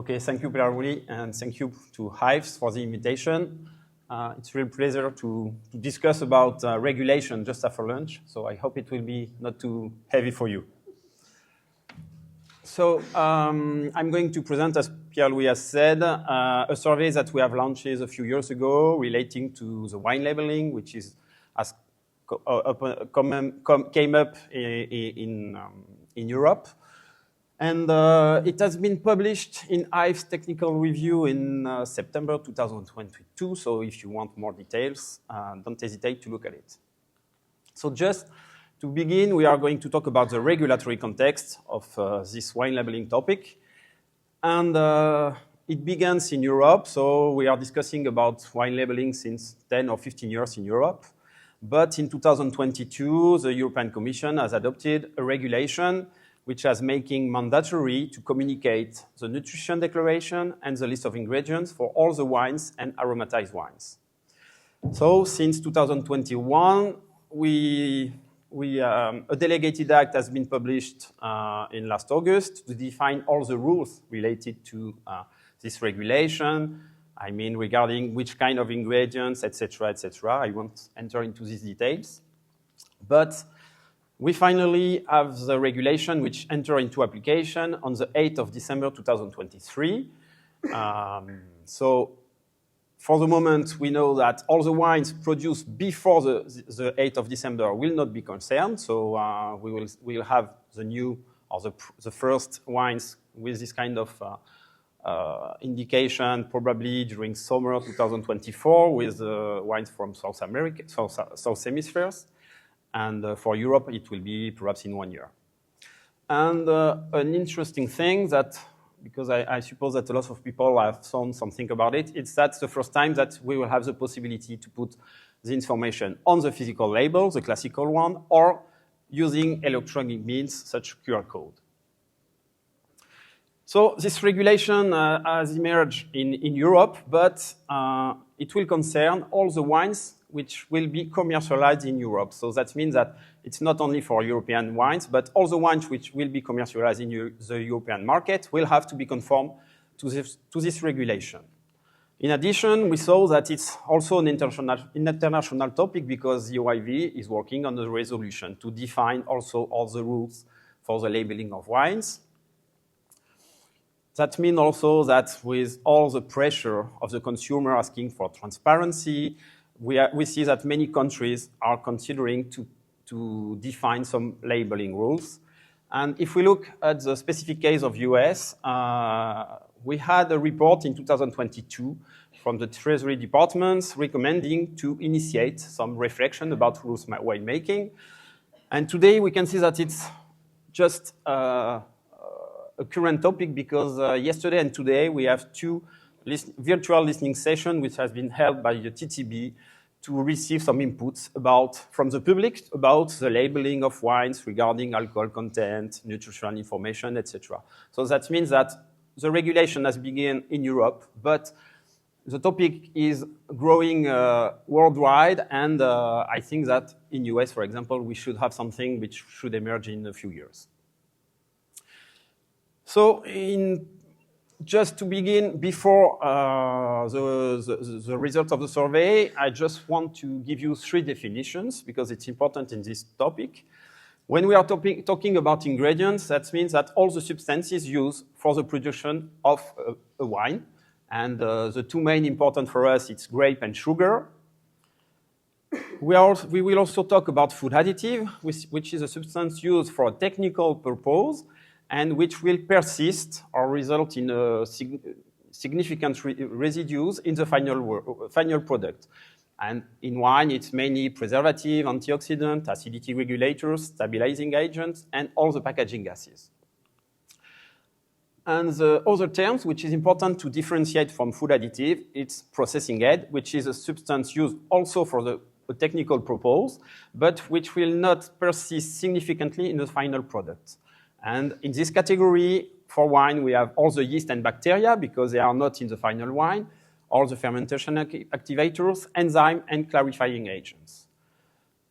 Okay, thank you, Pierre-Louis, and thank you to IVES for the invitation. It's a real pleasure to discuss about regulation just after lunch, so I hope it will be not too heavy for you. So I'm going to present, as Pierre-Louis has said, a survey that we have launched a few years ago relating to the wine labeling, which came up in Europe. And it has been published in IVES Technical Review in September 2022. So if you want more details, don't hesitate to look at it. So just to begin, we are going to talk about the regulatory context of this wine labeling topic. And it begins in Europe. So we are discussing about wine labeling since 10 or 15 years in Europe. But in 2022, the European Commission has adopted a regulation which is making mandatory to communicate the nutrition declaration and the list of ingredients for all the wines and aromatized wines. So since 2021, a delegated act has been published in last August to define all the rules related to this regulation. I mean, regarding which kind of ingredients, etc., etc. I won't enter into these details. But we finally have the regulation which entered into application on the 8th of December 2023. So for the moment, we know that all the wines produced before the 8th of December will not be concerned. So we'll have the new or the first wines with this kind of indication probably during summer 2024 with wines from South America, South Hemispheres. And for Europe, it will be perhaps in 1 year. And an interesting thing that, because I suppose that a lot of people have thought something about it, it's that's the first time that we will have the possibility to put the information on the physical label, the classical one, or using electronic means such QR code. So this regulation has emerged in Europe, but it will concern all the wines which will be commercialized in Europe. So that means that it's not only for European wines, but all the wines which will be commercialized in the European market will have to be conform to this regulation. In addition, we saw that it's also an international topic because the OIV is working on a resolution to define also all the rules for the labeling of wines. That means also that with all the pressure of the consumer asking for transparency, we see that many countries are considering to define some labeling rules. And if we look at the specific case of US, we had a report in 2022 from the Treasury departments recommending to initiate some reflection about rules winemaking. And today we can see that it's just a current topic because yesterday and today we have two virtual listening sessions which has been held by the TTB to receive some inputs from the public about the labeling of wines regarding alcohol content, nutritional information, etc. So that means that the regulation has begun in Europe, but the topic is growing worldwide, and I think that in US, for example, we should have something which should emerge in a few years. So just to begin, before the results of the survey, I just want to give you 3 definitions because it's important in this topic. When we are talking about ingredients, that means that all the substances used for the production of a wine. And the 2 main important for us, it's grape and sugar. We will also talk about food additive, which is a substance used for a technical purpose and which will persist or result in significant residues in the final product. And in wine, it's mainly preservative, antioxidant, acidity regulators, stabilizing agents, and all the packaging gases. And the other terms, which is important to differentiate from food additive, it's processing aid, which is a substance used also for a technical purpose, but which will not persist significantly in the final product. And in this category, for wine, we have all the yeast and bacteria because they are not in the final wine, all the fermentation activators, enzyme, and clarifying agents.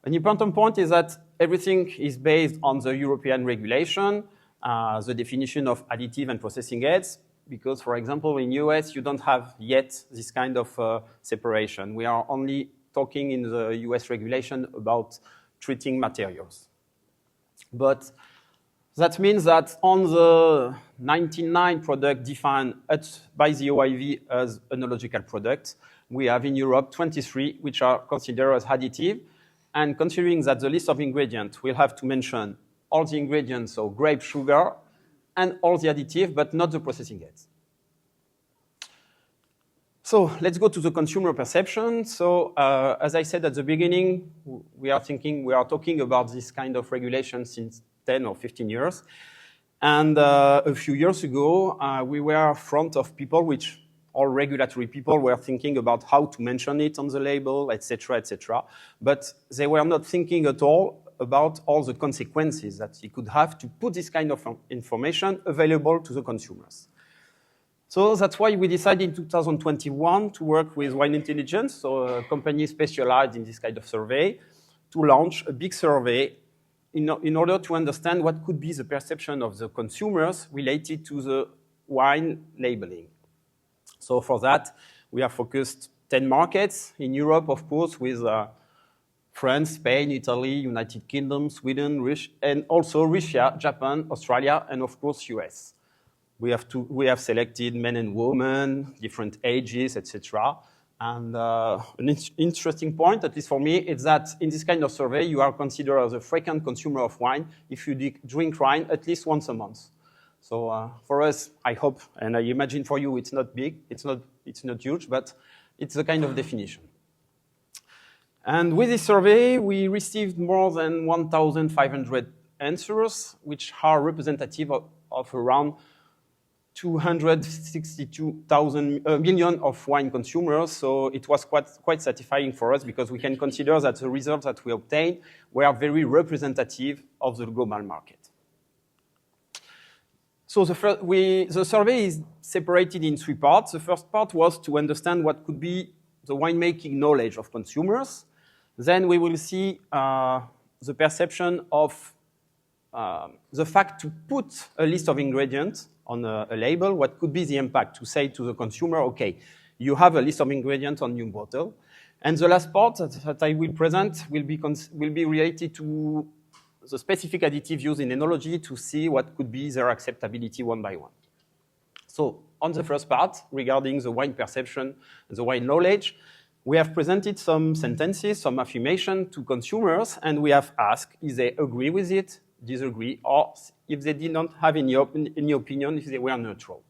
An important point is that everything is based on the European regulation, the definition of additive and processing aids, because, for example, in US, you don't have yet this kind of separation. We are only talking in the US regulation about treating materials. But that means that on the 99 product defined by the OIV as enological products, we have in Europe 23 which are considered as additive. And considering that the list of ingredients, we'll have to mention all the ingredients, so grape sugar, and all the additive, but not the processing aids. So let's go to the consumer perception. So as I said at the beginning, we are talking about this kind of regulation since 10 or 15 years. And a few years ago, we were in front of people which all regulatory people were thinking about how to mention it on the label, et cetera, but they were not thinking at all about all the consequences that it could have to put this kind of information available to the consumers. So that's why we decided in 2021 to work with Wine Intelligence, so a company specialized in this kind of survey, to launch a big survey in order to understand what could be the perception of the consumers related to the wine labeling. So for that, we have focused 10 markets in Europe, of course, with France, Spain, Italy, United Kingdom, Sweden, and also Russia, Japan, Australia, and of course, US. We have selected men and women, different ages, etc. And an interesting point, at least for me, is that in this kind of survey, you are considered as a frequent consumer of wine if you drink wine at least once a month. So for us, I hope, and I imagine for you, it's not big, it's not huge, but it's a kind of definition. And with this survey, we received more than 1,500 answers, which are representative of around 262 million of wine consumers. So it was quite satisfying for us because we can consider that the results that we obtained were very representative of the global market. So the survey is separated in 3 parts. The first part was to understand what could be the winemaking knowledge of consumers. Then we will see the perception of the fact to put a list of ingredients on a label, what could be the impact to say to the consumer, okay, you have a list of ingredients on your bottle. And the last part that I will present will be related to the specific additive used in Enology to see what could be their acceptability one by one. So on the first part, regarding the wine perception, the wine knowledge, we have presented some sentences, some affirmation to consumers, and we have asked if they agree with it, disagree, or if they did not have any opinion, if they were neutral.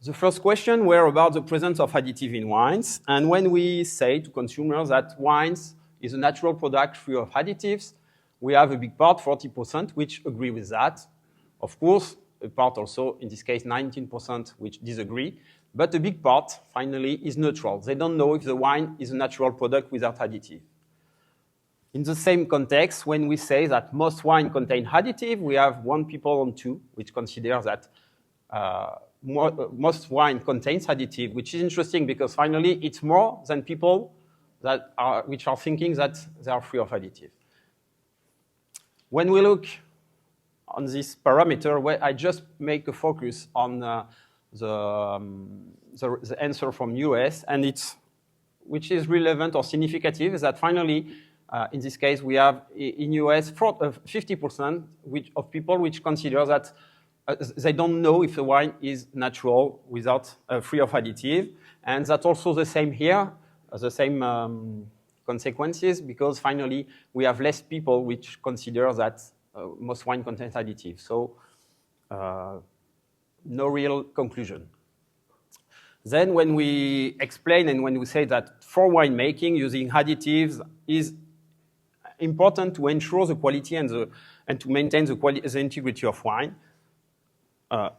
The first question were about the presence of additive in wines, and when we say to consumers that wines is a natural product free of additives, we have a big part, 40%, which agree with that. Of course, a part also, in this case, 19%, which disagree. But a big part, finally, is neutral. They don't know if the wine is a natural product without additive. In the same context, when we say that most wine contain additive, we have 1 people on 2, which consider that most wine contains additive, which is interesting because finally it's more than people which are thinking that they are free of additive. When we look on this parameter, where I just make a focus on the answer from US, and which is relevant or significant is that finally, in this case, we have in US 50% of people which consider that they don't know if the wine is natural without free of additive, and that's also the same here, the same consequences, because finally we have less people which consider that most wine contains additives. So no real conclusion. Then when we explain and when we say that for winemaking, using additives is important to ensure the quality and to maintain the integrity of wine.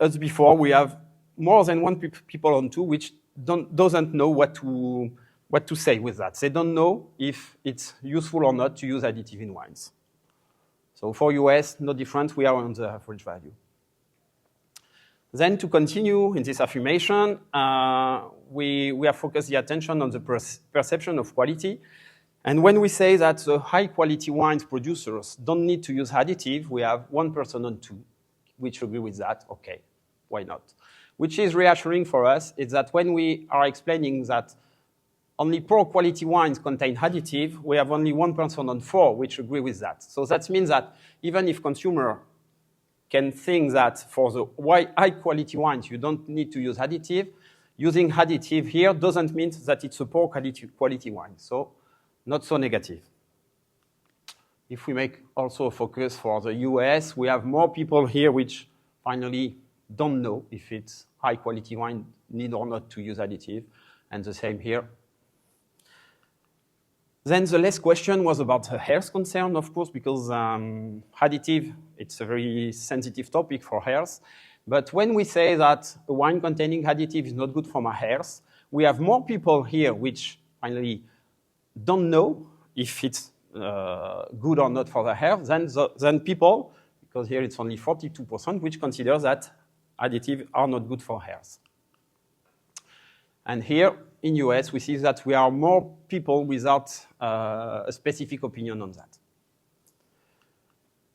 As before, we have more than 1 people on 2 which doesn't know what to say with that. They don't know if it's useful or not to use additive in wines. So for US, no different. We are on the average value. Then to continue in this affirmation, we have focused the attention on the perception of quality. And when we say that the high-quality wines producers don't need to use additive, we have 1 person on 2 which agree with that, okay. why not? Which is reassuring for us is that when we are explaining that only poor quality wines contain additive, we have only 1 person on 4 which agree with that. So that means that even if consumer can think that for the high quality wines you don't need to use additive, using additive here doesn't mean that it's a poor quality wine. So not so negative. If we make also a focus for the US, we have more people here which finally don't know if it's high quality wine need or not to use additive, and the same here. Then the last question was about the health concern, of course, because additive, it's a very sensitive topic for health. But when we say that a wine containing additive is not good for my health, we have more people here which finally don't know if it's good or not for the health than people, because here it's only 42%, which consider that additives are not good for health. And here in US, we see that we are more people without a specific opinion on that.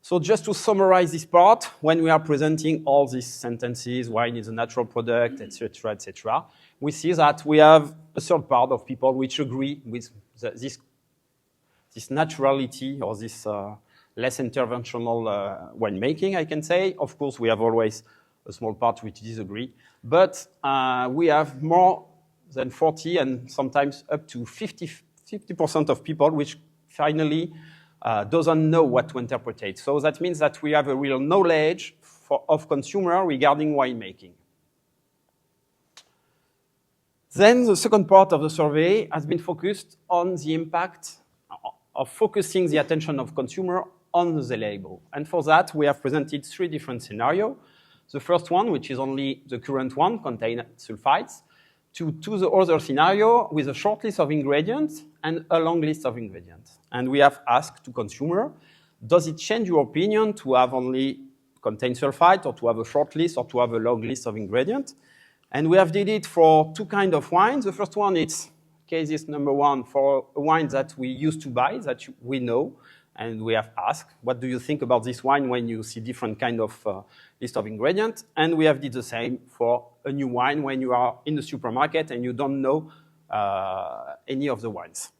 So just to summarize this part, when we are presenting all these sentences, wine is a natural product, etc., we see that we have a third part of people which agree with this naturality or this less interventional winemaking, I can say. Of course, we have always a small part which disagree, but we have more than 40 and sometimes up to 50% of people which finally doesn't know what to interpret. So that means that we have a real knowledge of consumer regarding winemaking. Then the second part of the survey has been focused on the impact of focusing the attention of consumer on the label. And for that, we have presented 3 different scenarios. The first one, which is only the current one, contain sulfites, to the other scenario with a short list of ingredients and a long list of ingredients. And we have asked to consumer, does it change your opinion to have only contain sulfite or to have a short list or to have a long list of ingredients? And we have did it for 2 kinds of wines. The first one is cases number 1 for a wine that we used to buy, that we know, and we have asked, what do you think about this wine when you see different kind of list of ingredients? And we have did the same for a new wine when you are in the supermarket and you don't know any of the wines.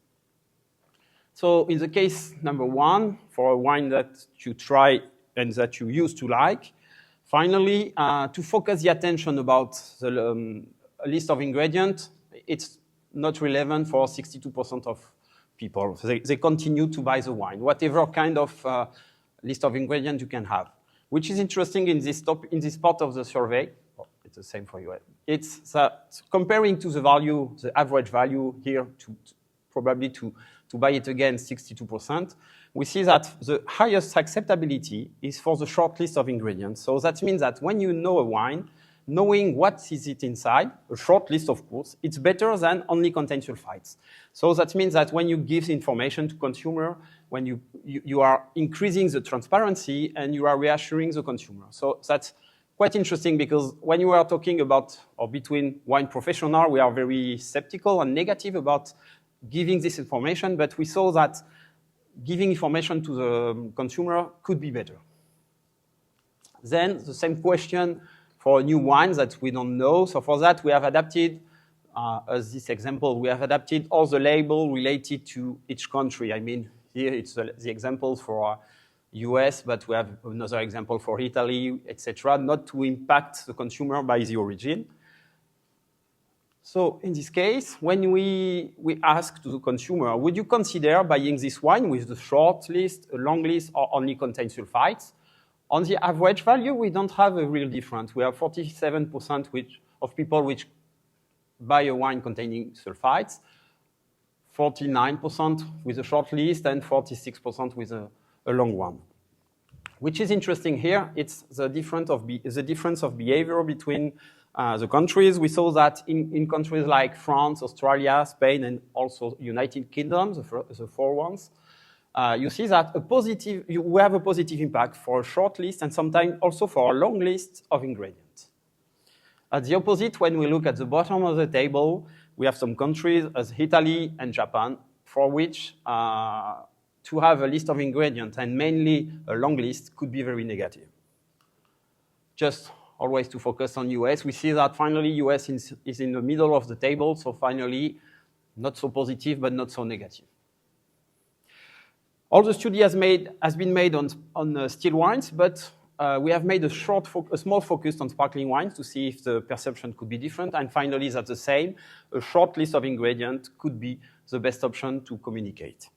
So in the case number 1, for a wine that you try and that you used to like, finally, to focus the attention about the list of ingredients, it's not relevant for 62% of people. They continue to buy the wine, whatever kind of list of ingredients you can have. Which is interesting in this part of the survey. Oh, it's the same for you. It's that comparing to the value, the average value here, probably to buy it again, 62%, we see that the highest acceptability is for the short list of ingredients. So that means that when you know a wine, knowing what is it inside, a short list, of course, it's better than only contain sulfites. So that means that when you give information to consumer, when you are increasing the transparency and you are reassuring the consumer. So that's quite interesting because when you are talking about or between wine professionals, we are very skeptical and negative about giving this information, but we saw that giving information to the consumer could be better. Then the same question for new wines that we don't know. So for that, we have adapted, as this example, we have adapted all the label related to each country. I mean, here it's the examples for US, but we have another example for Italy, etc., not to impact the consumer by the origin. So in this case, when we ask to the consumer, would you consider buying this wine with the short list, a long list, or only contain sulfites? On the average value, we don't have a real difference. We have 47% of people which buy a wine containing sulfites, 49% with a short list, and 46% with a long one. Which is interesting here, it's the difference of behavior between the countries. We saw that in countries like France, Australia, Spain, and also United Kingdom, the 4 ones, you see that we have a positive impact for a short list and sometimes also for a long list of ingredients. At the opposite, when we look at the bottom of the table, we have some countries as Italy and Japan, for which to have a list of ingredients and mainly a long list could be very negative. Just always to focus on US. We see that finally US is in the middle of the table, so finally not so positive, but not so negative. All the study has been made on still wines, but we have made a small focus on sparkling wines to see if the perception could be different. And finally, that's the same. A short list of ingredients could be the best option to communicate.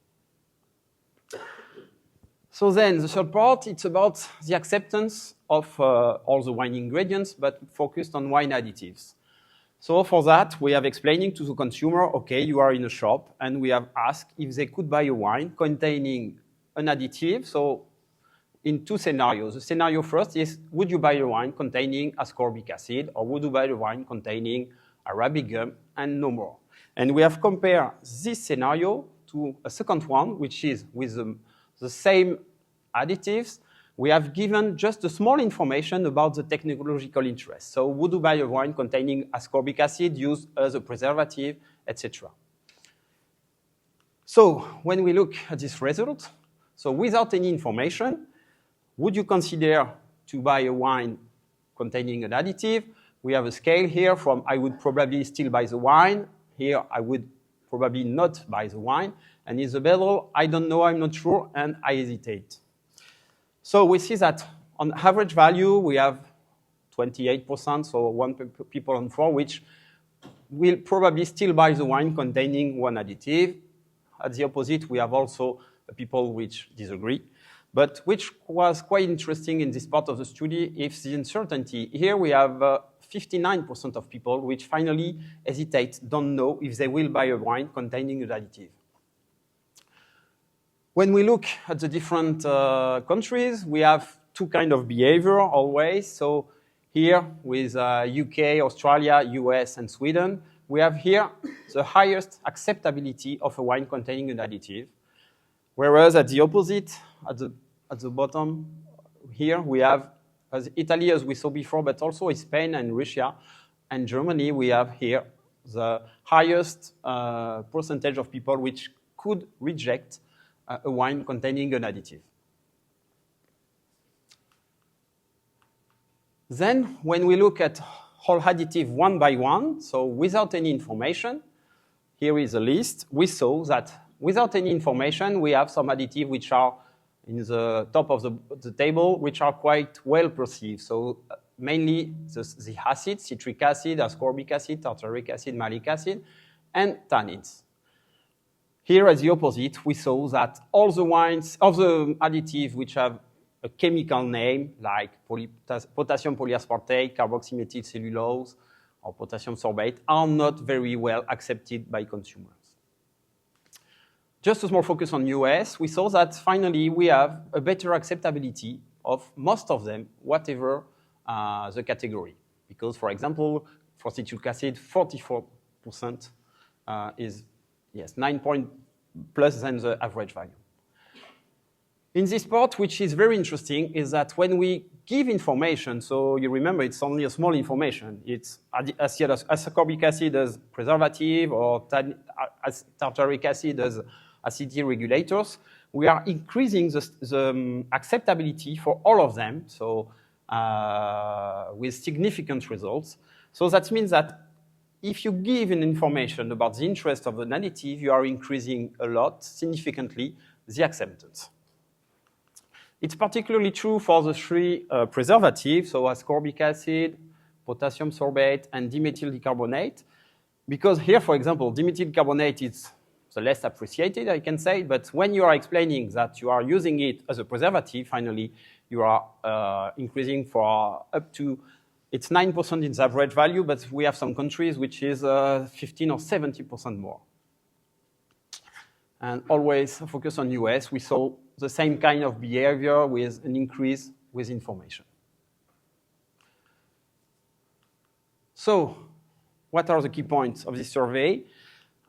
So then the third part, it's about the acceptance of all the wine ingredients, but focused on wine additives. So for that, we have explaining to the consumer, okay, you are in a shop, and we have asked if they could buy a wine containing an additive. So in two scenarios. The scenario first is, would you buy a wine containing ascorbic acid, or would you buy a wine containing Arabic gum, and no more? And we have compared this scenario to a second one, which is with the same additives. We have given just a small information about the technological interest. So would you buy a wine containing ascorbic acid used as a preservative, etc. So when we look at this result, so without any information, would you consider to buy a wine containing an additive? We have a scale here from I would probably still buy the wine. Here I would probably not buy the wine. And in the middle, I don't know, I'm not sure, and I hesitate. So we see that on average value, we have 28%, so 1 people on 4, which will probably still buy the wine containing one additive. At the opposite, we have also people which disagree. But which was quite interesting in this part of the study is the uncertainty. Here we have 59% of people which finally hesitate, don't know if they will buy a wine containing an additive. When we look at the different countries, we have two kinds of behavior always. So here with UK, Australia, US, and Sweden, we have here the highest acceptability of a wine containing an additive. Whereas at the opposite, at the bottom here, we have as Italy, as we saw before, but also Spain and Russia and Germany, we have here the highest percentage of people which could reject a wine containing an additive. Then, when we look at whole additive one by one, so without any information, here is a list, we saw that without any information, we have some additive which are in the top of the table, which are quite well perceived. So mainly the acids, citric acid, ascorbic acid, tartaric acid, malic acid, and tannins. Here, as the opposite, we saw that all the wines, all the additives which have a chemical name, like potassium polyaspartate, carboxymethyl cellulose, or potassium sorbate, are not very well accepted by consumers. Just a small focus on US, we saw that finally we have a better acceptability of most of them, whatever the category. Because, for example, for citric acid, 44% is, yes, 9 point plus than the average value. In this part, which is very interesting, is that when we give information, so you remember it's only a small information, it's ascorbic acid as preservative or tartaric acid as acidity regulators, we are increasing the acceptability for all of them, so with significant results. So that means that if you give an information about the interest of an additive, you are increasing a lot, significantly, the acceptance. It's particularly true for the three preservatives, so ascorbic acid, potassium sorbate, and dimethyl dicarbonate, because here, for example, dimethyl dicarbonate is the less appreciated, I can say, but when you are explaining that you are using it as a preservative, finally, you are increasing for up to, it's 9% in the average value, but we have some countries which is 15 or 70% more. And always focus on US, we saw the same kind of behavior with an increase with information. So, what are the key points of this survey?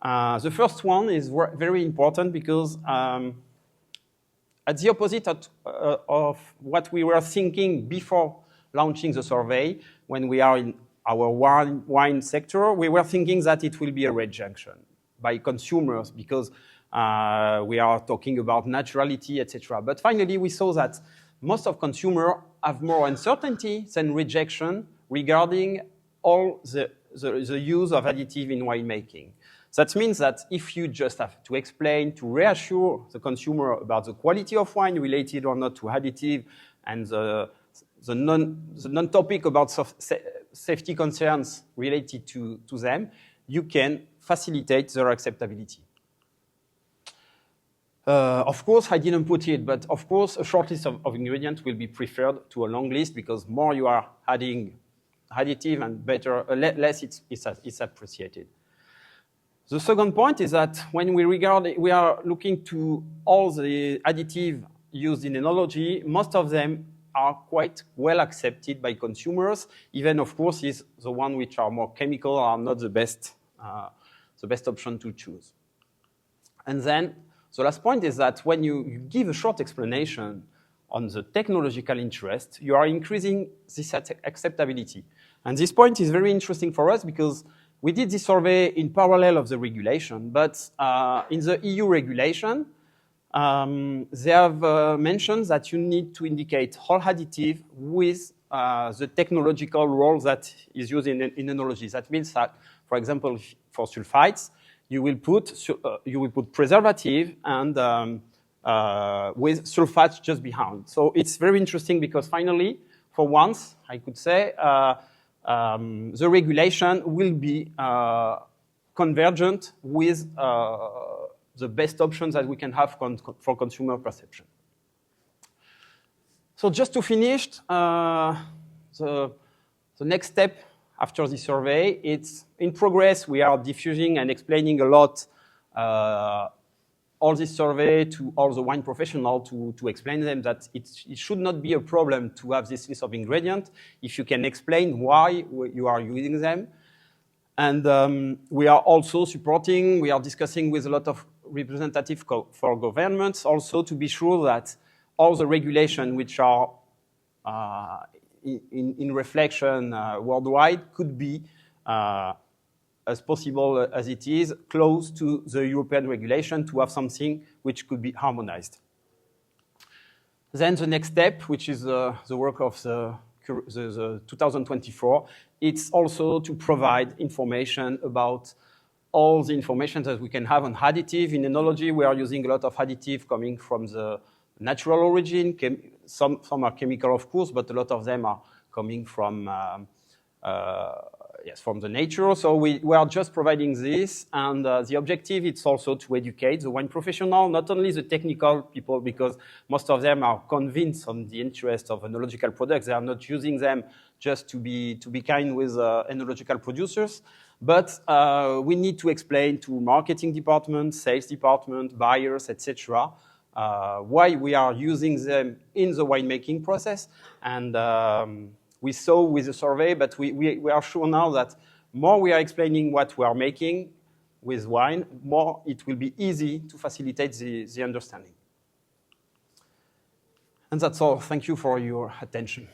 The first one is very important because at the opposite of what we were thinking before launching the survey, when we are in our wine sector, we were thinking that it will be a rejection by consumers because we are talking about naturality, etc. But finally, we saw that most of consumers have more uncertainty than rejection regarding all the use of additive in winemaking. That means that if you just have to explain, to reassure the consumer about the quality of wine related or not to additive and the non-topic about safety concerns related to them, you can facilitate their acceptability. Of course, I didn't put it, but of course, a short list of ingredients will be preferred to a long list because more you are adding additive and better, less it's appreciated. The second point is that when we are looking to all the additive used in enology, most of them are quite well accepted by consumers. Even, of course, is the one which are more chemical are not the best option to choose. And then the last point is that when you give a short explanation on the technological interest, you are increasing this acceptability. And this point is very interesting for us because we did this survey in parallel of the regulation, but in the EU regulation, they have mentioned that you need to indicate all additive with the technological role that is used in enology. That means that, for example, for sulfites, you will put preservative and with sulfates just behind. So it's very interesting because finally, for once, I could say, the regulation will be convergent with the best options that we can have for consumer perception. So just to finish, the next step after the survey, it's in progress. We are diffusing and explaining a lot all this survey to all the wine professionals to explain them that it should not be a problem to have this list of ingredients if you can explain why you are using them. And we are also supporting, we are discussing with a lot of representatives for governments also to be sure that all the regulations which are in reflection worldwide could be as possible as it is, close to the European regulation to have something which could be harmonized. Then the next step, which is the work of the 2024, it's also to provide information about all the information that we can have on additive. In enology, we are using a lot of additive coming from the natural origin. Some are chemical, of course, but a lot of them are coming from from the nature. So we are just providing this, and the objective is also to educate the wine professional, not only the technical people, because most of them are convinced on the interest of enological products. They are not using them just to be kind with enological producers, but we need to explain to marketing department, sales department, buyers, etc., why we are using them in the winemaking process. And we saw with the survey, but we are sure now that more we are explaining what we are making with wine, more it will be easy to facilitate the understanding. And that's all. Thank you for your attention.